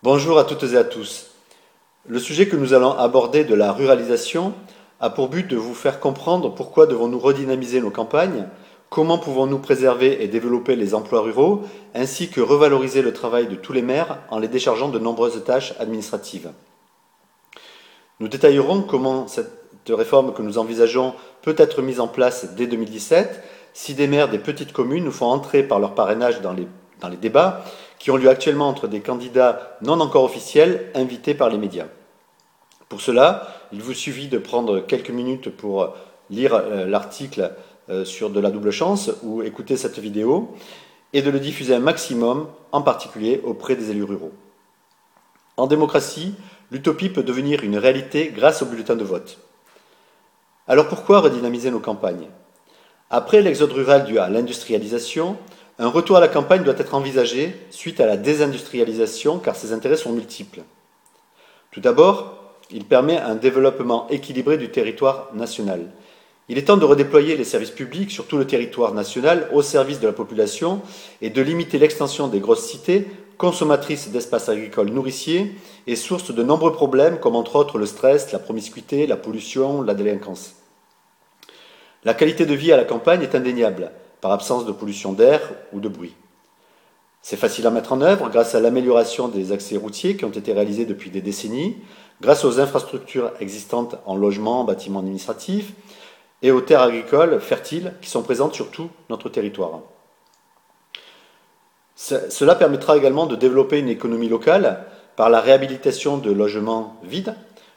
Bonjour à toutes et à tous. Le sujet que nous allons aborder de la ruralisation a pour but de vous faire comprendre pourquoi devons-nous redynamiser nos campagnes, comment pouvons-nous préserver et développer les emplois ruraux, ainsi que revaloriser le travail de tous les maires en les déchargeant de nombreuses tâches administratives. Nous détaillerons comment cette réforme que nous envisageons peut être mise en place dès 2017 si des maires des petites communes nous font entrer par leur parrainage dans les débats qui ont lieu actuellement entre des candidats non encore officiels invités par les médias. Pour cela, il vous suffit de prendre quelques minutes pour lire l'article sur de la double chance ou écouter cette vidéo et de le diffuser un maximum, en particulier auprès des élus ruraux. En démocratie, l'utopie peut devenir une réalité grâce au bulletin de vote. Alors pourquoi redynamiser nos campagnes? Après l'exode rural dû à l'industrialisation, un retour à la campagne doit être envisagé suite à la désindustrialisation car ses intérêts sont multiples. Tout d'abord, il permet un développement équilibré du territoire national. Il est temps de redéployer les services publics sur tout le territoire national au service de la population et de limiter l'extension des grosses cités, consommatrices d'espaces agricoles nourriciers et source de nombreux problèmes comme entre autres le stress, la promiscuité, la pollution, la délinquance. La qualité de vie à la campagne est indéniable, par absence de pollution d'air ou de bruit. C'est facile à mettre en œuvre grâce à l'amélioration des accès routiers qui ont été réalisés depuis des décennies, grâce aux infrastructures existantes en logement, bâtiments administratifs et aux terres agricoles fertiles qui sont présentes sur tout notre territoire. Cela permettra également de développer une économie locale par la réhabilitation de logements vides,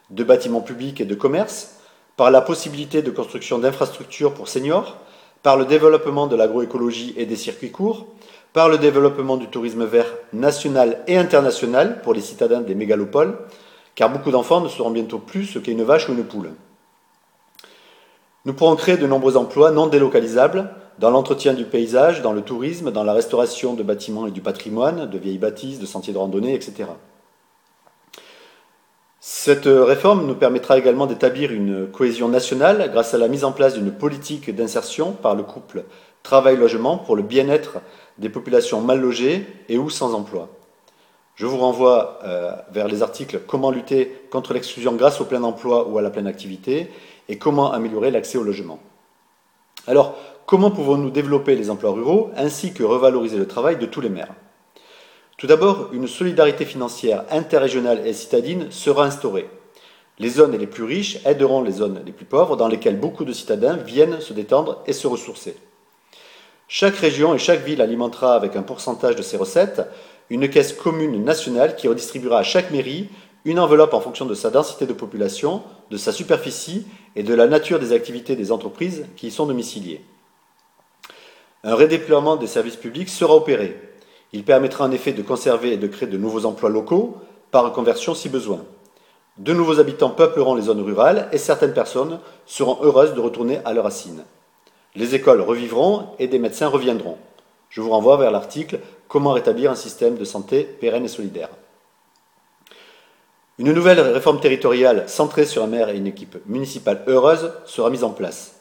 de bâtiments publics et de commerces, par la possibilité de construction d'infrastructures pour seniors, par le développement de l'agroécologie et des circuits courts, par le développement du tourisme vert national et international pour les citadins des mégalopoles, car beaucoup d'enfants ne seront bientôt plus ce qu'est une vache ou une poule. Nous pourrons créer de nombreux emplois non délocalisables dans l'entretien du paysage, dans le tourisme, dans la restauration de bâtiments et du patrimoine, de vieilles bâtisses, de sentiers de randonnée, etc. Cette réforme nous permettra également d'établir une cohésion nationale grâce à la mise en place d'une politique d'insertion par le couple travail-logement pour le bien-être des populations mal logées et ou sans emploi. Je vous renvoie vers les articles Comment lutter contre l'exclusion grâce au plein emploi ou à la pleine activité et Comment améliorer l'accès au logement. Alors, comment pouvons-nous développer les emplois ruraux ainsi que revaloriser le travail de tous les maires? Tout d'abord, une solidarité financière interrégionale et citadine sera instaurée. Les zones les plus riches aideront les zones les plus pauvres dans lesquelles beaucoup de citadins viennent se détendre et se ressourcer. Chaque région et chaque ville alimentera avec un pourcentage de ses recettes une caisse commune nationale qui redistribuera à chaque mairie une enveloppe en fonction de sa densité de population, de sa superficie et de la nature des activités des entreprises qui y sont domiciliées. Un redéploiement des services publics sera opéré. Il permettra en effet de conserver et de créer de nouveaux emplois locaux, par reconversion si besoin. De nouveaux habitants peupleront les zones rurales et certaines personnes seront heureuses de retourner à leurs racines. Les écoles revivront et des médecins reviendront. Je vous renvoie vers l'article Comment rétablir un système de santé pérenne et solidaire. Une nouvelle réforme territoriale centrée sur un maire et une équipe municipale heureuse sera mise en place.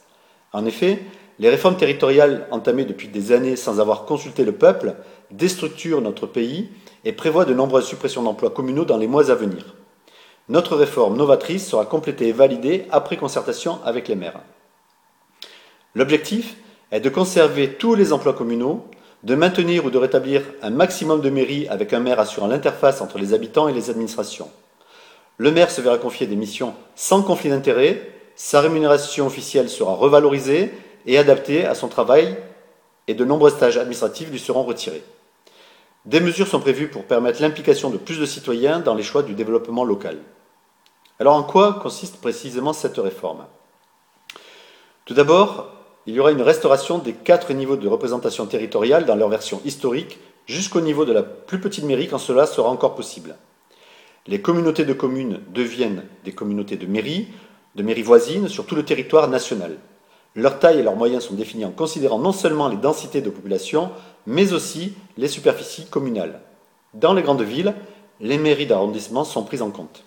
En effet, les réformes territoriales entamées depuis des années sans avoir consulté le peuple déstructurent notre pays et prévoient de nombreuses suppressions d'emplois communaux dans les mois à venir. Notre réforme novatrice sera complétée et validée après concertation avec les maires. L'objectif est de conserver tous les emplois communaux, de maintenir ou de rétablir un maximum de mairies avec un maire assurant l'interface entre les habitants et les administrations. Le maire se verra confier des missions sans conflit d'intérêts, sa rémunération officielle sera revalorisée et adaptée à son travail et de nombreuses tâches administratives lui seront retirées. Des mesures sont prévues pour permettre l'implication de plus de citoyens dans les choix du développement local. Alors en quoi consiste précisément cette réforme? Tout d'abord, il y aura une restauration des 4 niveaux de représentation territoriale dans leur version historique jusqu'au niveau de la plus petite mairie quand cela sera encore possible. Les communautés de communes deviennent des communautés de mairies voisines sur tout le territoire national. Leur taille et leurs moyens sont définis en considérant non seulement les densités de population, mais aussi les superficies communales. Dans les grandes villes, les mairies d'arrondissement sont prises en compte.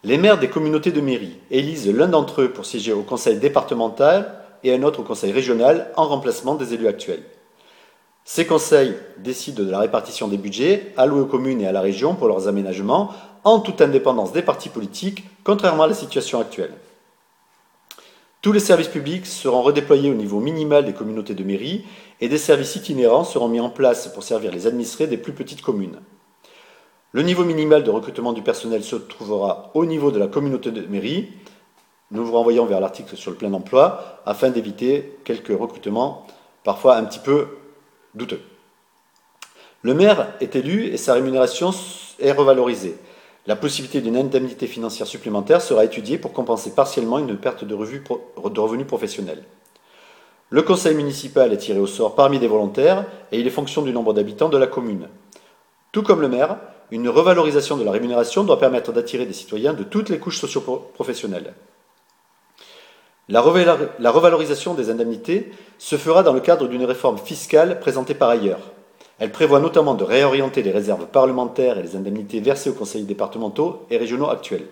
Les maires des communautés de mairie élisent l'un d'entre eux pour siéger au conseil départemental et un autre au conseil régional en remplacement des élus actuels. Ces conseils décident de la répartition des budgets alloués aux communes et à la région pour leurs aménagements, en toute indépendance des partis politiques, contrairement à la situation actuelle. Tous les services publics seront redéployés au niveau minimal des communautés de mairie et des services itinérants seront mis en place pour servir les administrés des plus petites communes. Le niveau minimal de recrutement du personnel se trouvera au niveau de la communauté de mairie. Nous vous renvoyons vers l'article sur le plein emploi afin d'éviter quelques recrutements parfois un petit peu douteux. Le maire est élu et sa rémunération est revalorisée. La possibilité d'une indemnité financière supplémentaire sera étudiée pour compenser partiellement une perte de revenus professionnels. Le conseil municipal est tiré au sort parmi des volontaires et il est fonction du nombre d'habitants de la commune. Tout comme le maire, une revalorisation de la rémunération doit permettre d'attirer des citoyens de toutes les couches socio-professionnelles. La revalorisation des indemnités se fera dans le cadre d'une réforme fiscale présentée par ailleurs. Elle prévoit notamment de réorienter les réserves parlementaires et les indemnités versées aux conseillers départementaux et régionaux actuels.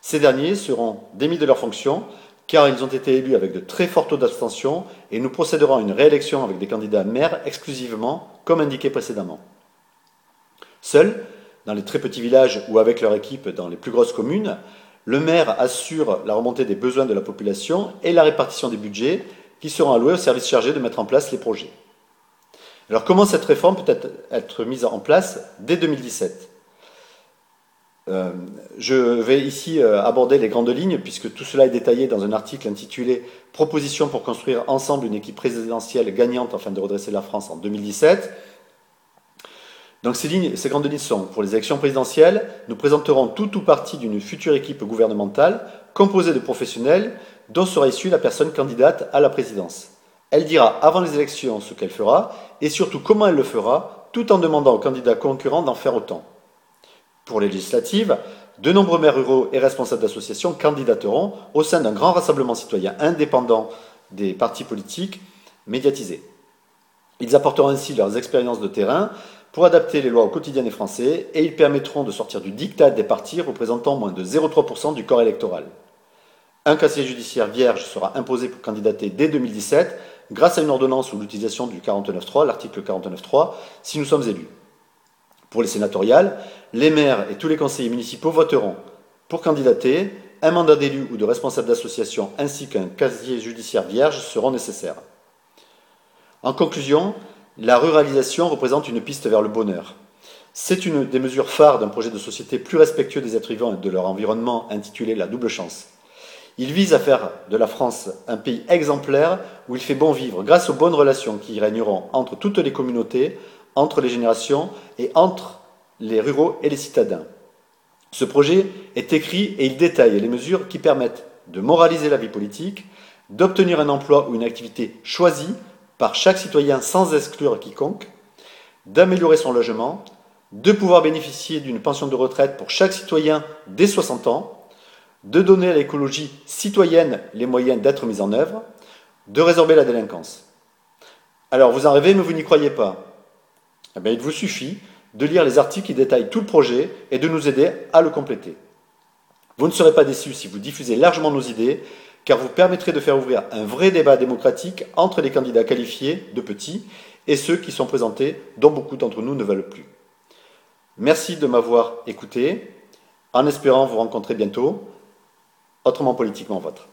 Ces derniers seront démis de leurs fonctions car ils ont été élus avec de très forts taux d'abstention et nous procéderons à une réélection avec des candidats maires exclusivement, comme indiqué précédemment. Seuls, dans les très petits villages ou avec leur équipe dans les plus grosses communes, le maire assure la remontée des besoins de la population et la répartition des budgets qui seront alloués aux services chargés de mettre en place les projets. Alors comment cette réforme peut être mise en place dès 2017 ? Je vais ici aborder les grandes lignes puisque tout cela est détaillé dans un article intitulé « Propositions pour construire ensemble une équipe présidentielle gagnante afin de redresser la France en 2017 ». Donc ces grandes lignes sont, pour les élections présidentielles, nous présenterons tout ou partie d'une future équipe gouvernementale composée de professionnels dont sera issue la personne candidate à la présidence. Elle dira avant les élections ce qu'elle fera et surtout comment elle le fera, tout en demandant aux candidats concurrents d'en faire autant. Pour les législatives, de nombreux maires ruraux et responsables d'associations candidateront au sein d'un grand rassemblement citoyen indépendant des partis politiques médiatisés. Ils apporteront ainsi leurs expériences de terrain pour adapter les lois au quotidien des Français et ils permettront de sortir du diktat des partis représentant moins de 0,3% du corps électoral. Un casier judiciaire vierge sera imposé pour candidater dès 2017 grâce à une ordonnance ou l'utilisation du 49.3, l'article 49.3, si nous sommes élus. Pour les sénatoriales, les maires et tous les conseillers municipaux voteront. Pour candidater, un mandat d'élu ou de responsable d'association ainsi qu'un casier judiciaire vierge seront nécessaires. En conclusion, la ruralisation représente une piste vers le bonheur. C'est une des mesures phares d'un projet de société plus respectueux des êtres vivants et de leur environnement intitulé La Double Chance. Il vise à faire de la France un pays exemplaire où il fait bon vivre grâce aux bonnes relations qui y régneront entre toutes les communautés, entre les générations et entre les ruraux et les citadins. Ce projet est écrit et il détaille les mesures qui permettent de moraliser la vie politique, d'obtenir un emploi ou une activité choisie par chaque citoyen sans exclure quiconque, d'améliorer son logement, de pouvoir bénéficier d'une pension de retraite pour chaque citoyen dès 60 ans, de donner à l'écologie citoyenne les moyens d'être mise en œuvre, de résorber la délinquance. Alors vous en rêvez mais vous n'y croyez pas. Eh bien, il vous suffit de lire les articles qui détaillent tout le projet et de nous aider à le compléter. Vous ne serez pas déçus si vous diffusez largement nos idées, car vous permettrez de faire ouvrir un vrai débat démocratique entre les candidats qualifiés de petits et ceux qui sont présentés, dont beaucoup d'entre nous ne veulent plus. Merci de m'avoir écouté, en espérant vous rencontrer bientôt. Autrement politiquement vôtre.